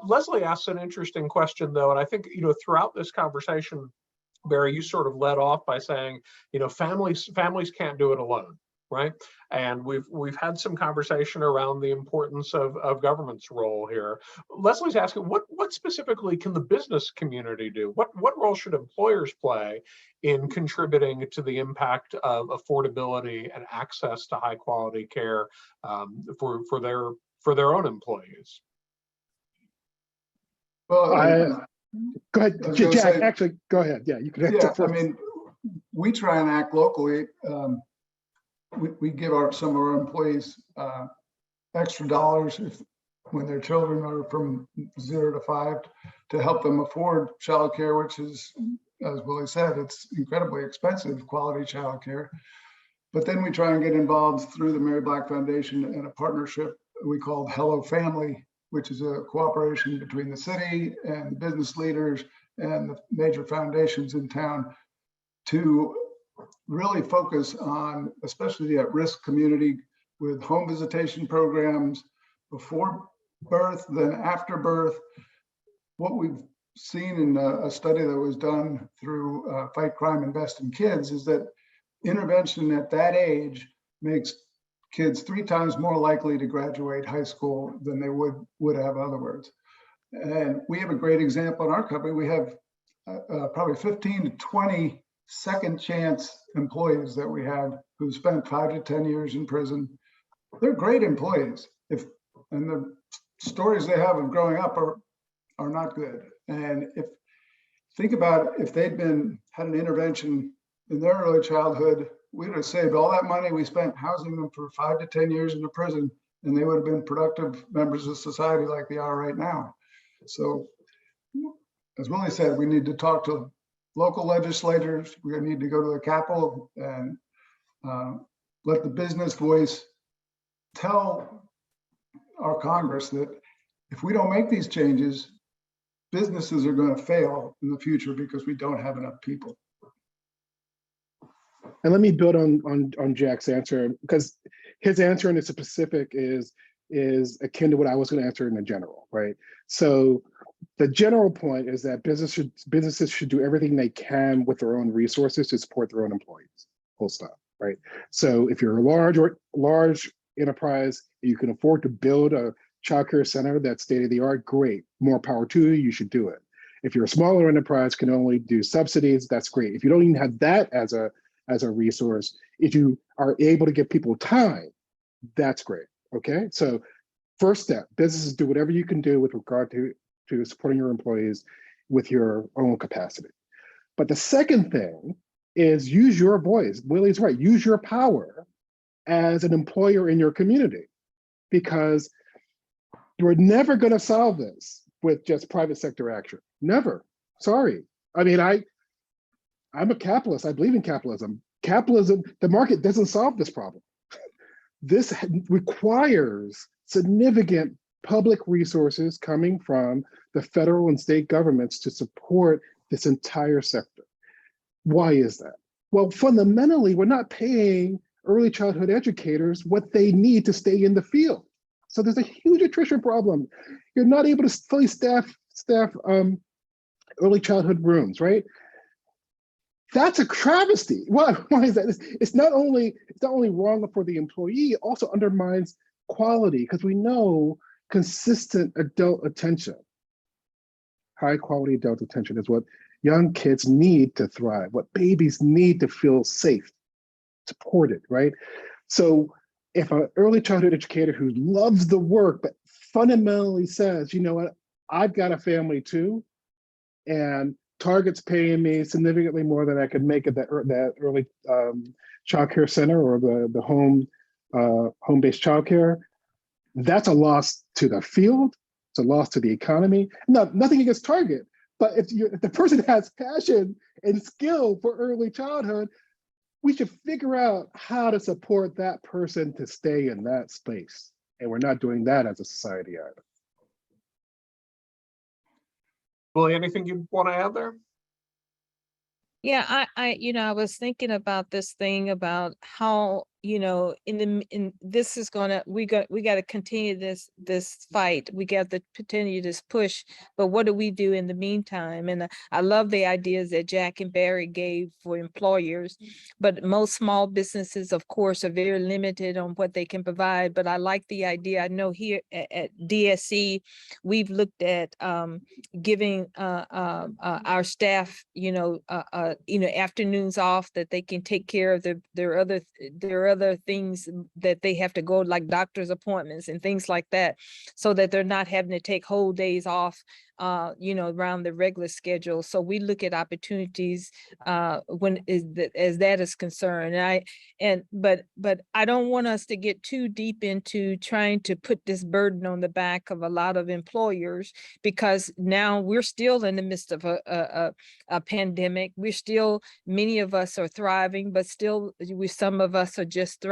Leslie asked an interesting question, though, and I think, throughout this conversation, Barry, you sort of led off by saying, families can't do it alone, right? And we've had some conversation around the importance of government's role here. Leslie's asking, what specifically can the business community do? What role should employers play in contributing to the impact of affordability and access to high quality care for their own employees? Well, go ahead, Jack. Actually, go ahead. Yeah, you can answer first. I mean, we try and act locally. We give some of our employees extra dollars when their children are from 0 to 5 to help them afford childcare, which is, as Willie said, it's incredibly expensive quality childcare. But then we try and get involved through the Mary Black Foundation in a partnership we called Hello Family, which is a cooperation between the city and business leaders and the major foundations in town to really focus on, especially the at-risk community, with home visitation programs before birth, then after birth. What we've seen in a study that was done through Fight Crime, Invest in Kids is that intervention at that age makes kids 3 times more likely to graduate high school than they would have otherwise. And we have a great example in our company. We have probably 15 to 20 second chance employees that we have who spent 5 to 10 years in prison. They're great employees, and the stories they have of growing up are not good. And think about if they'd had an intervention in their early childhood, we would have saved all that money we spent housing them for 5 to 10 years in a prison, and they would have been productive members of society like they are right now. So, as Willie said, we need to talk to local legislators. We need to go to the Capitol and let the business voice tell our Congress that if we don't make these changes, businesses are going to fail in the future because we don't have enough people. And let me build on Jack's answer, because his answer in the specific is akin to what I was going to answer in the general, right? So the general point is that businesses should do everything they can with their own resources to support their own employees, full stop, right? So if you're a large enterprise, you can afford to build a childcare center that's state of the art, great, more power to you, you should do it. If you're a smaller enterprise, can only do subsidies, that's great. If you don't even have that as a resource, if you are able to give people time, that's great, okay? So first step, businesses do whatever you can do with regard to supporting your employees. with your own capacity. But the second thing is use your voice. Willie's right, use your power as an employer in your community, because you're never going to solve this with just private sector action. Never. Sorry. I mean, I'm a capitalist. I believe in capitalism. Capitalism, the market doesn't solve this problem. This requires significant public resources coming from the federal and state governments to support this entire sector. Why is that? Well, fundamentally, we're not paying early childhood educators what they need to stay in the field. So there's a huge attrition problem. You're not able to fully staff early childhood rooms, right? That's a travesty. Why is that? It's not only wrong for the employee, it also undermines quality, because we know consistent adult attention, high quality adult attention, is what young kids need to thrive, what babies need to feel safe, supported, right? So if an early childhood educator who loves the work, but fundamentally says, you know what, I've got a family too, and Target's paying me significantly more than I could make at that early childcare center or the home-based childcare, that's a loss to the field. It's a loss to the economy. No, nothing against Target, but if the person has passion and skill for early childhood, we should figure out how to support that person to stay in that space. And we're not doing that as a society either. Willie, anything you want to add there? Yeah, I was thinking about this thing about how, this is we got to continue this fight. We got to continue this push, but what do we do in the meantime? And I love the ideas that Jack and Barry gave for employers, but most small businesses, of course, are very limited on what they can provide. But I like the idea. I know here at DSC, we've looked at giving our staff, afternoons off that they can take care of their other things that they have to go, like doctor's appointments and things like that, so that they're not having to take whole days off around the regular schedule. So we look at opportunities as that is concerned. But I don't want us to get too deep into trying to put this burden on the back of a lot of employers, because now we're still in the midst of a pandemic. Many of us are thriving, but still some of us are just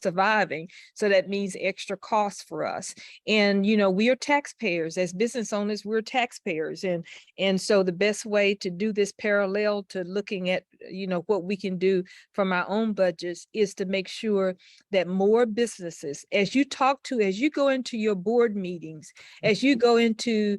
surviving. So that means extra costs for us. And we are taxpayers. As business owners, we're taxpayers, and so the best way to do this parallel to looking at what we can do from our own budgets is to make sure that more businesses, as you go into your board meetings, as you go into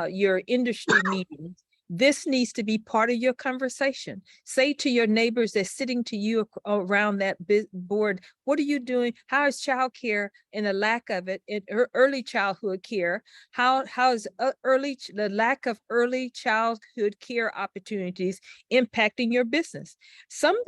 your industry meetings, this needs to be part of your conversation. Say to your neighbors that's sitting to you around that board, what are you doing? How is childcare and the lack of it in early childhood care? How is the lack of early childhood care opportunities impacting your business? Some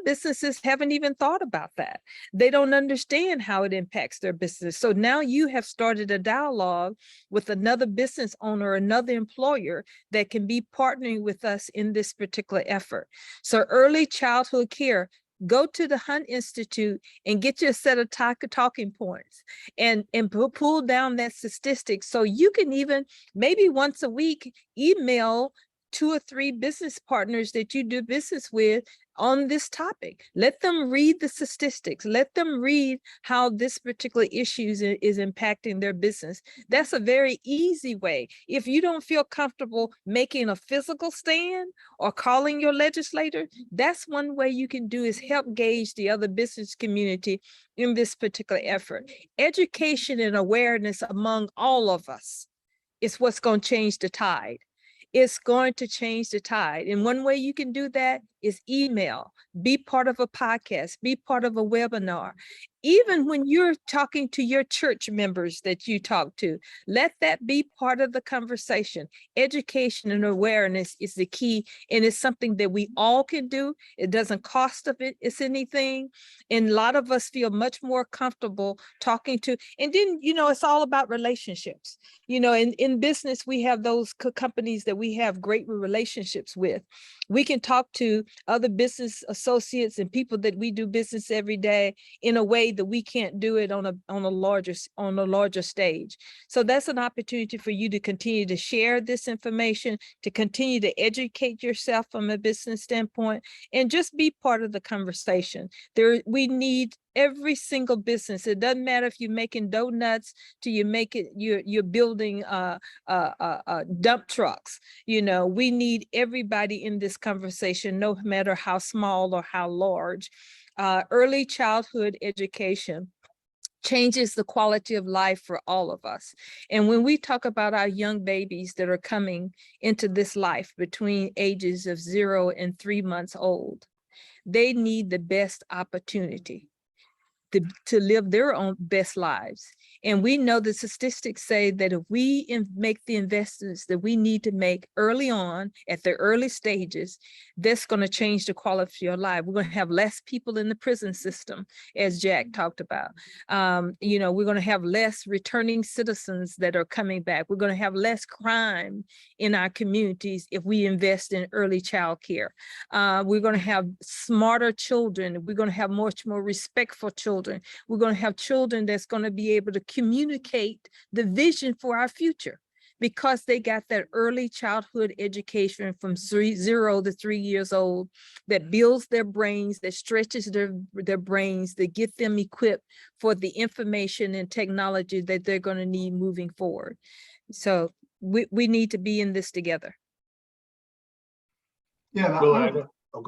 businesses haven't even thought about that. They don't understand how it impacts their business. So now you have started a dialogue with another business owner, another employer that can be partnering with us in this particular effort. So early childhood care, go to the Hunt Institute and get you a set of talking points and pull down that statistic, so you can even maybe once a week email 2 or 3 business partners that you do business with on this topic. Let them read the statistics. Let them read how this particular issue is impacting their business. That's a very easy way. If you don't feel comfortable making a physical stand or calling your legislator, that's one way you can do, is help gauge the other business community in this particular effort. Education and awareness among all of us is what's going to change the tide. It's going to change the tide. And one way you can do that is email, be part of a podcast, be part of a webinar. Even when you're talking to your church members that you talk to, let that be part of the conversation. Education and awareness is the key, and it's something that we all can do. It doesn't cost us anything. And a lot of us feel much more comfortable talking to, and then, it's all about relationships. In business, we have those companies that we have great relationships with. We can talk to other business associates and people that we do business every day in a way that we can't do it on a larger stage. So that's an opportunity for you to continue to share this information, to continue to educate yourself from a business standpoint, and just be part of the conversation. We need every single business. It doesn't matter if you're making donuts to you're building dump trucks. We need everybody in this conversation, no matter how small or how large. Early childhood education changes the quality of life for all of us. And when we talk about our young babies that are coming into this life between ages of 0 and 3 months old, they need the best opportunity to live their own best lives. And we know the statistics say that if we make the investments that we need to make early on at the early stages, that's going to change the quality of your life. We're going to have less people in the prison system, as Jack talked about. We're going to have less returning citizens that are coming back. We're going to have less crime in our communities if we invest in early child care. We're going to have smarter children. We're going to have much more respectful children. We're going to have children that's going to be able to communicate the vision for our future, because they got that early childhood education from 0 to 3 years old that builds their brains, that stretches their brains, that get them equipped for the information and technology that they're going to need moving forward. So we need to be in this together. Yeah. Go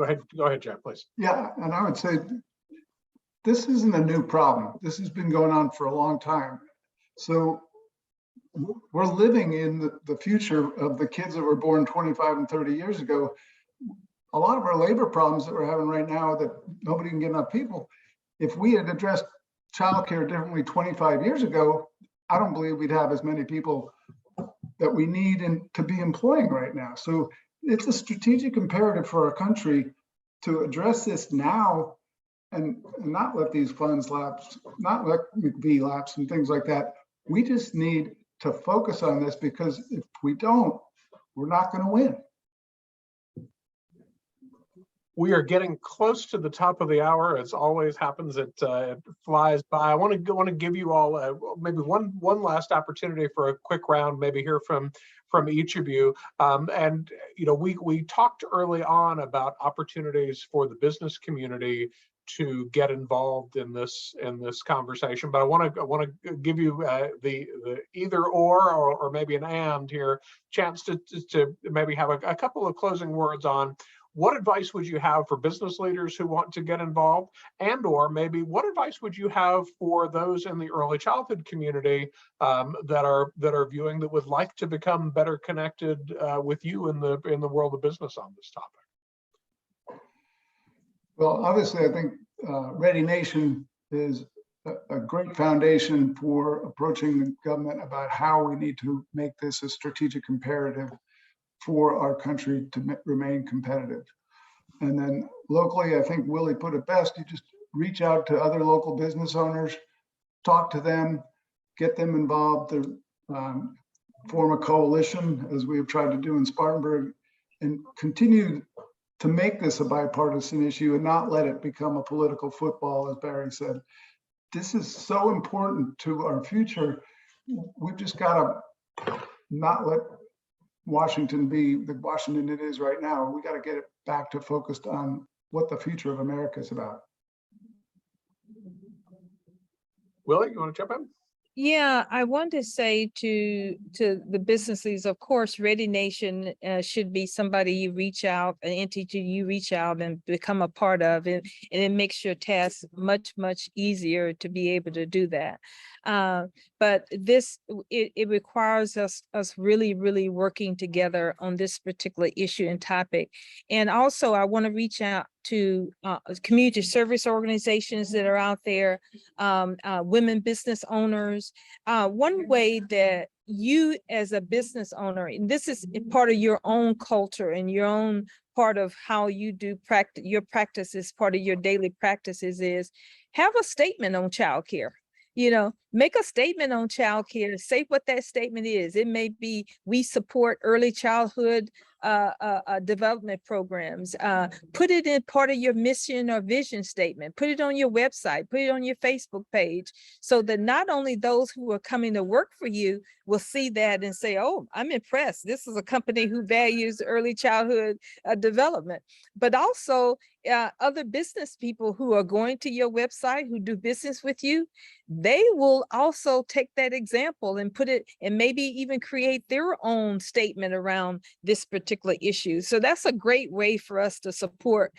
ahead, Jack, please. Yeah, and I would say this isn't a new problem. This has been going on for a long time. So we're living in the future of the kids that were born 25 and 30 years ago. A lot of our labor problems that we're having right now, that nobody can get enough people, if we had addressed childcare differently 25 years ago, I don't believe we'd have as many people that we need to be employing right now. So it's a strategic imperative for our country to address this now and not let these funds lapse, not let McVee lapse and things like that. We just need to focus on this, because if we don't, we're not going to win. We are getting close to the top of the hour. As always happens, it flies by. I want to give you all maybe one last opportunity for a quick round, maybe hear from each of you. We talked early on about opportunities for the business community to get involved in this conversation, but I want to give you the either or maybe an and here chance to maybe have a couple of closing words on what advice would you have for business leaders who want to get involved, and or maybe what advice would you have for those in the early childhood community that are viewing, that would like to become better connected with you in the world of business on this topic? Well, obviously, I think Ready Nation is a great foundation for approaching the government about how we need to make this a strategic imperative for our country to remain competitive. And then locally, I think Willie put it best. You just reach out to other local business owners, talk to them, get them involved, to form a coalition, as we have tried to do in Spartanburg, and continue to make this a bipartisan issue and not let it become a political football, as Barry said. This is so important to our future. We've just got to not let Washington be the Washington it is right now. We got to get it back to focused on what the future of America is about. Willie, you want to jump in? Yeah, I want to say to the business leaders, of course, Ready Nation should be somebody you reach out, an entity you reach out and become a part of, and it makes your task much easier to be able to do that. But it requires us really working together on this particular issue and topic. And also, I want to reach out to community service organizations that are out there, women business owners. One way that you as a business owner, and this is part of your own culture and your own part of how you do practice, your practice is part of your daily practices, is have a statement on childcare. You know, make a statement on childcare, say what that statement is. It may be, we support early childhood development programs. Put it in part of your mission or vision statement, put it on your website, put it on your Facebook page, so that not only those who are coming to work for you will see that and say, oh, I'm impressed. This is a company who values early childhood development, but also other business people who are going to your website, who do business with you, they will also take that example and put it, and maybe even create their own statement around this particular issue. So that's a great way for us to support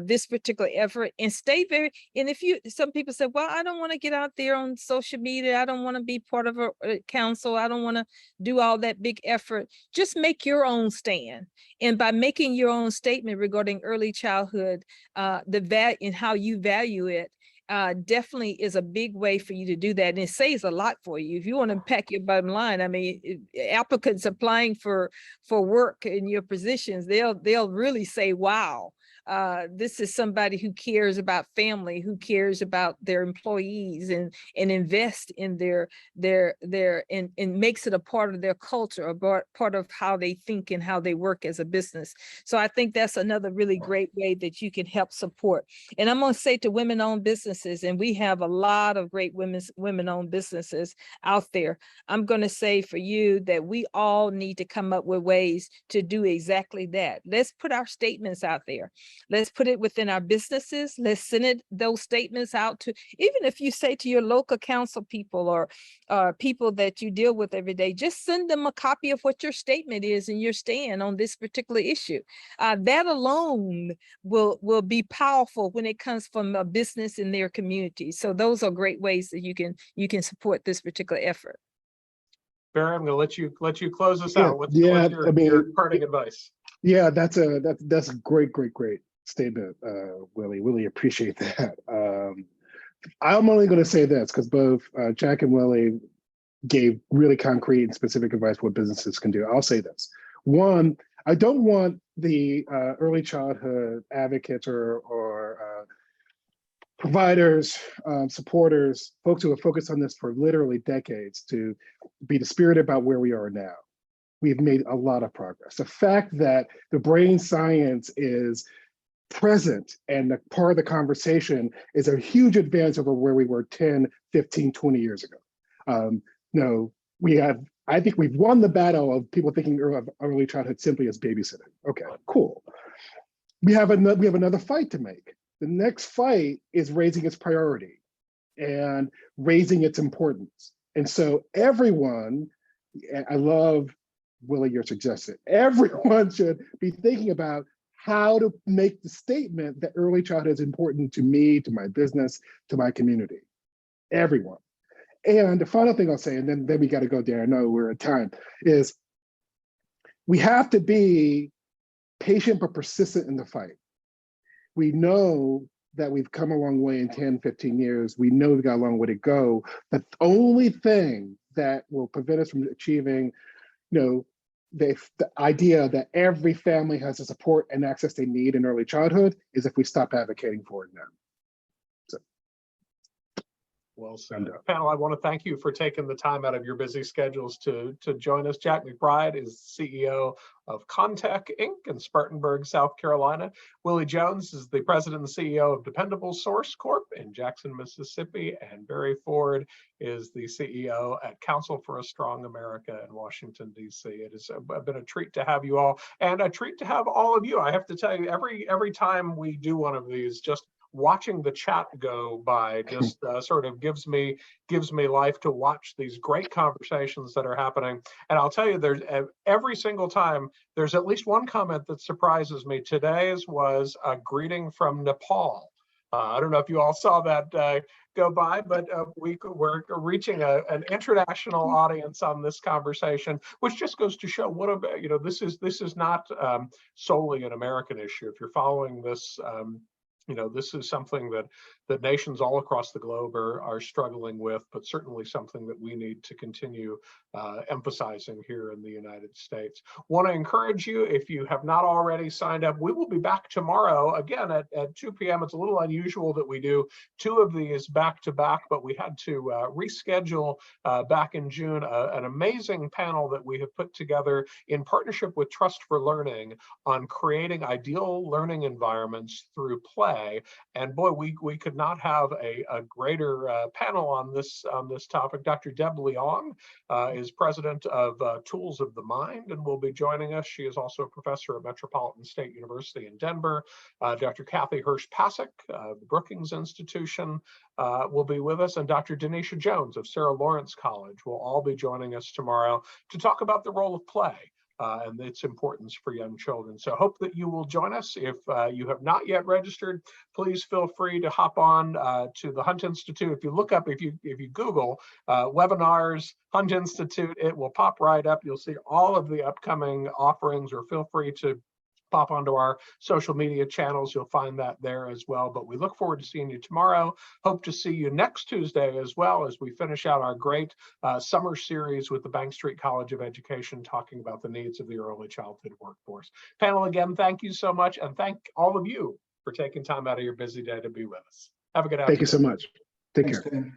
this particular effort and stay very, and if you, some people say, well, I don't want to get out there on social media. I don't want to be part of a council. I don't want to do all that big effort. Just make your own stand. And by making your own statement regarding early childhood, the value and how you value it, definitely is a big way for you to do that. And it saves a lot for you. If you want to pack your bottom line, I mean, applicants applying for work in your positions, they'll really say, wow, this is somebody who cares about family, who cares about their employees, and invest in their and makes it a part of their culture, a part of how they think and how they work as a business. So I think that's another really great way that you can help support. And I'm going to say to women-owned businesses, and we have a lot of great women-owned businesses out there, I'm going to say for you that we all need to come up with ways to do exactly that. Let's put our statements out there. Let's put it within our businesses. Let's send those statements out to, even if you say to your local council people or people that you deal with every day, just send them a copy of what your statement is and your stand on this particular issue. That alone will be powerful when it comes from a business in their community. So those are great ways that you can support this particular effort. Barry, I'm going to let you close us Yeah, out. What's yeah, your, I mean, your parting advice? Yeah, that's a great statement, Willie. Really appreciate that. I'm only going to say this because both Jack and Willie gave really concrete and specific advice what businesses can do. I'll say this. One, I don't want the early childhood advocates or providers, supporters, folks who have focused on this for literally decades to be dispirited about where we are now. We've made a lot of progress. The fact that the brain science is present and a part of the conversation is a huge advance over where we were 10, 15, 20 years ago. No, I think we've won the battle of people thinking of early childhood simply as babysitting. Okay, cool. We have another fight to make. The next fight is raising its priority and raising its importance. And so everyone, I love Willie, your suggestion, everyone should be thinking about how to make the statement that early childhood is important to me, to my business, to my community, everyone. And the final thing I'll say, and then we got to go there, I know we're at time, is we have to be patient but persistent in the fight. We know that we've come a long way in 10, 15 years. We know we've got a long way to go. But the only thing that will prevent us from achieving, the idea that every family has the support and access they need in early childhood is if we stop advocating for it now. So. Well said. Panel, I want to thank you for taking the time out of your busy schedules to join us. Jack McBride is CEO of Contech Inc. in Spartanburg, South Carolina. Willie Jones is the president and CEO of Dependable Source Corp. in Jackson, Mississippi. And Barry Ford is the CEO at Council for a Strong America in Washington, D.C. It has been a treat to have you all, and a treat to have all of you. I have to tell you, every time we do one of these, just watching the chat go by just sort of gives me life to watch these great conversations that are happening. And I'll tell you, there's every single time there's at least one comment that surprises me. Today's was a greeting from Nepal. I don't know if you all saw that go by, but we're reaching an international audience on this conversation, which just goes to show what about, this is not solely an American issue. If you're following this, this is something that nations all across the globe are struggling with, but certainly something that we need to continue emphasizing here in the United States. Want to encourage you, if you have not already signed up, we will be back tomorrow again at 2 p.m. It's a little unusual that we do 2 of these back to back, but we had to reschedule back in June an amazing panel that we have put together in partnership with Trust for Learning on creating ideal learning environments through play. And boy, we could not have a greater panel on this topic. Dr. Deb Leong is president of Tools of the Mind and will be joining us. She is also a professor at Metropolitan State University in Denver. Dr. Kathy Hirsch-Pasek of the Brookings Institution will be with us, and Dr. Denisha Jones of Sarah Lawrence College will all be joining us tomorrow to talk about the role of play and its importance for young children. So hope that you will join us. If you have not yet registered, please feel free to hop on to the Hunt Institute. If you look up, if you Google webinars, Hunt Institute, it will pop right up. You'll see all of the upcoming offerings, or feel free to pop onto our social media channels. You'll find that there as well. But we look forward to seeing you tomorrow. Hope to see you next Tuesday as well, as we finish out our great summer series with the Bank Street College of Education, talking about the needs of the early childhood workforce. Panel, again, thank you so much. And thank all of you for taking time out of your busy day to be with us. Have a good afternoon. Thank you so much. Take care. Thanks, Dan.